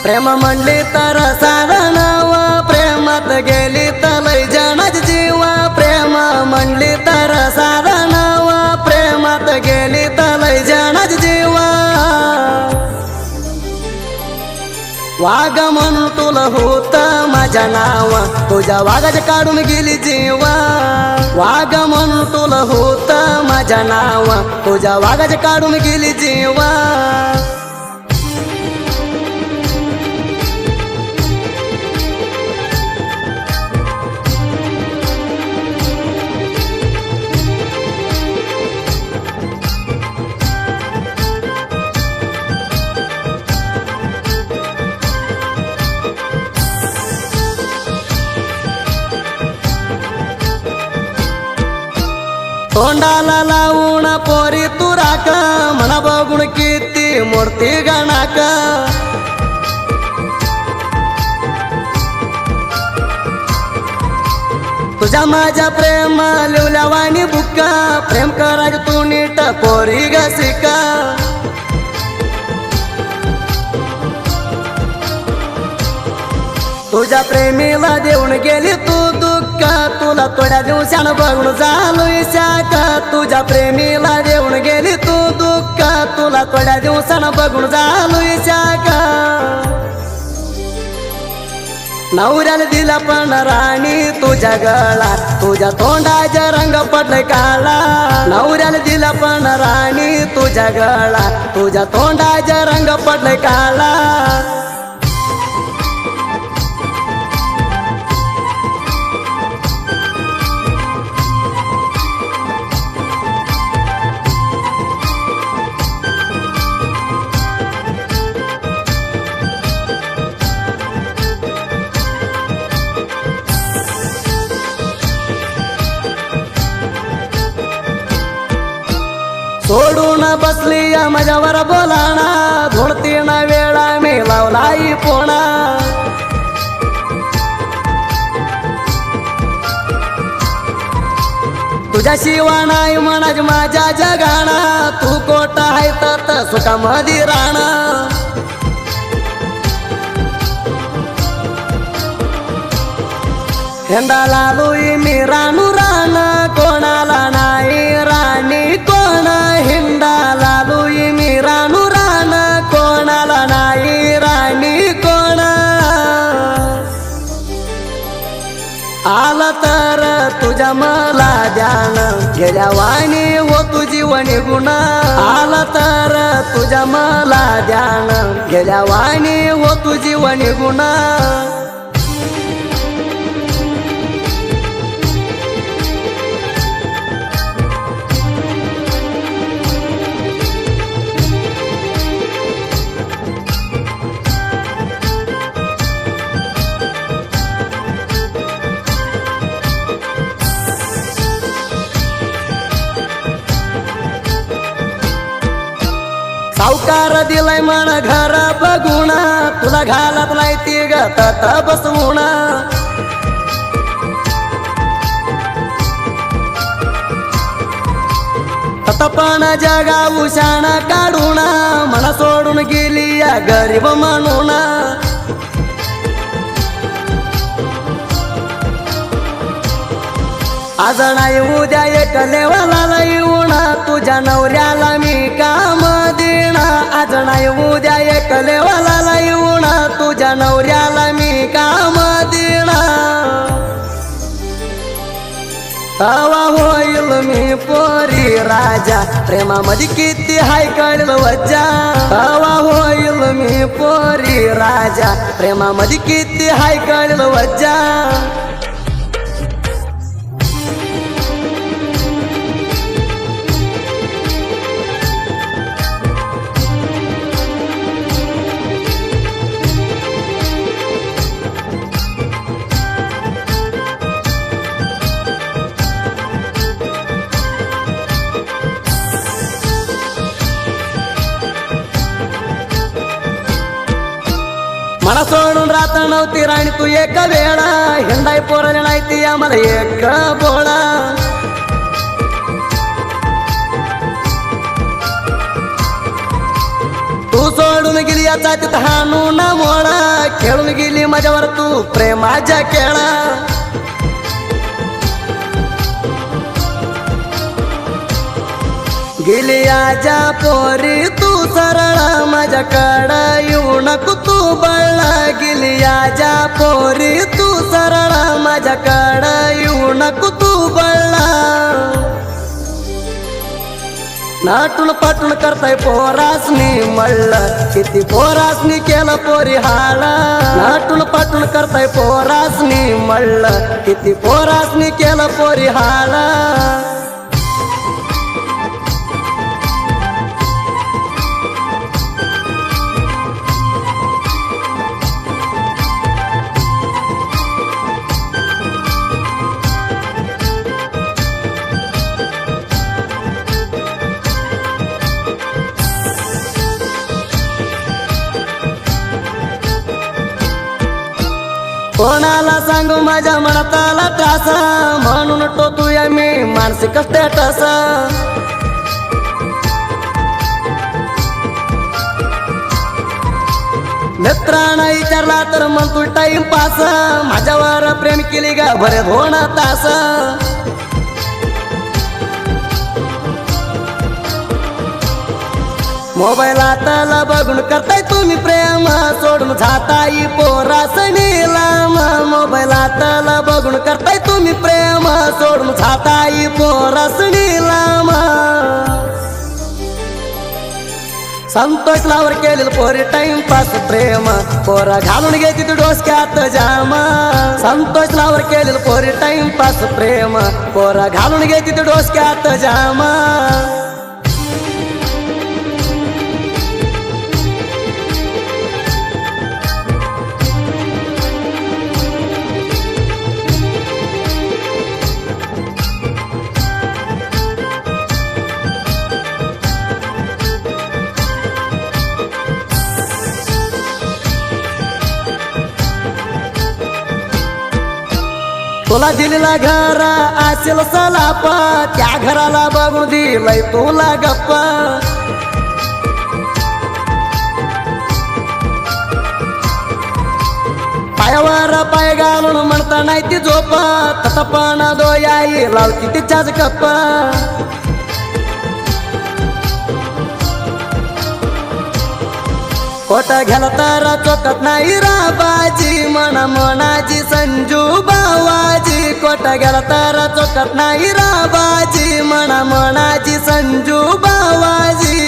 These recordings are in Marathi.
प्रेम म्हणली तर साधं नाव, प्रेमात गेली तर लय जणाच जीवा. प्रेम म्हणली तर साधं नाव, प्रेमात गेली तर लय जणाच जीवा. वाघ म्हणून तुला होत माझ्या नाव, तुझ्या वाघाच्या काढून गेली जीवा. वाघ म्हणून तुला होत माझ्या नाव, तुझ्या वाघाच्या काढून गेली जीवा. तोंडाला लावून पोरी तू राख, म्हणा बघून किती मूर्ती गणाक. तुझ्या माझ्या प्रेम लिवल्यावानी बुक्का, प्रेम करायचं तू नीट पोरी ग शिका. तुझ्या प्रेमीला देऊन गेली तू दुःख, तुला थोड्या दिवसानं बघून झालो शाख. तुझ्या प्रेमीला देऊन गेली तू दुःख, तुला थोड्या दिवसानं बघून झालो शाख. नवऱ्याला दिला पण राणी तुझ्या गळा, तुझ्या तोंडाचा रंग पडलाय काळा. नवऱ्याला दिला पण राणी तुझ्या गळा, तुझ्या तोंडाचा रंग पडलाय काळा. सोडून बसली माझ्यावर बोलाना, 2-3 वेळा मी लावलाई पोणा. तुझ्याशिवाय नाही म्हणाज माझ्या जगाना, तू कोट आहे तर सुखामधी राहणा. हेंडाला लुई मी रानू रान, कोणाला नाही राणी कोण. हिंडाला लुई मी रानू रान, कोणाला नाही राणी कोण. आला तर तुझ्या मला ध्यान, गेल्या वाणी हो तुझी वणी गुण. आला तर तुझ्या मला ध्यान, गेल्या वाणी हो तुझी वणी गुण. सावकार दिलाय म्हण घर बघून, तुला घालत नाही ती गत बसवून. तपण जगा उशाण काढून, मला सोडून गेली या गरीब म्हणून. आज नाही उद्या एक लेवला येऊन, तुझ्या नवऱ्याला मी काम देणं. आज नाही उद्या एक लेवला येऊन, तुझ्या नवऱ्याला मी काम देणं. तवा होईल मी पोरी राजा, प्रेमामध्ये किती हाय कळलं वज्जा. तवा होईल मी पोरी राजा, प्रेमामध्ये किती हाय कळलं वज्जा. मला सोडून राहत नव्हती राणी तू एक वेळा, हिंडाई पोरले नाही ती आम्हाला एक बोळा. तू सोडून गेली याचा तिथं हाणून मोळा खेळून गेली माझ्यावर तू प्रेमाच्या खेळा गेली आजा पोरी तू सरळ माझ्याकडं येऊ नको तू बळला गेली आजा पोरी तू सरळ माझ्याकडं येऊ नको तू बळला नाटून पाटून करताय पोरासनी मळलं किती पोरासनी केलं पोरी हाळ नाटून पाटून करताय पोरासनी मळलं किती पोरासनी केलं पोरी हाळ कोणाला सांगू माझ्या मनात आला त्रास म्हणून टोचूया मी मानसिक स्टेटस मित्रांना विचारला तर मग तू टाइमपास माझ्यावर प्रेम केली का बरे दोन तास मोबाईलातला बघून करताय तुम्ही प्रेम सोडून जाताई पोरासनी लांब मोबाईलातला बघून करताय तुम्ही प्रेम सोडून जाताई पोरासनी लांब संतोष लावर केलेलं पोरी टाइमपास प्रेम पोरा घालून घेते तू डोसक्यात जाम संतोष लावर केलेलं पोरी टाइमपास प्रेम पोरा घालून घेते तू डोसक्यात जाम तुला दिलेला घर असेल सलाप त्या घराला बघून दिलंय तुला गप्प पायावर पाय घालून म्हणता नाही ती झोप तसपण दोयाई लावती तिच्याच गप्प कोट घ्याला तर चोकत नाही राबाजी मनाची संजू बावाजी कोट गेला तर चोकत नाही राबाजी मनाची संजू बावाजी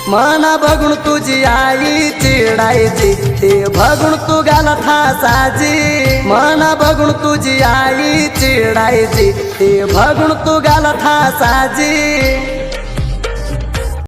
मना बघून तुझी आई चिडायची ते बघून तू गेला थासाजी मना बघून तुझी आई चिडायची ते बघून तू गेला थासाजी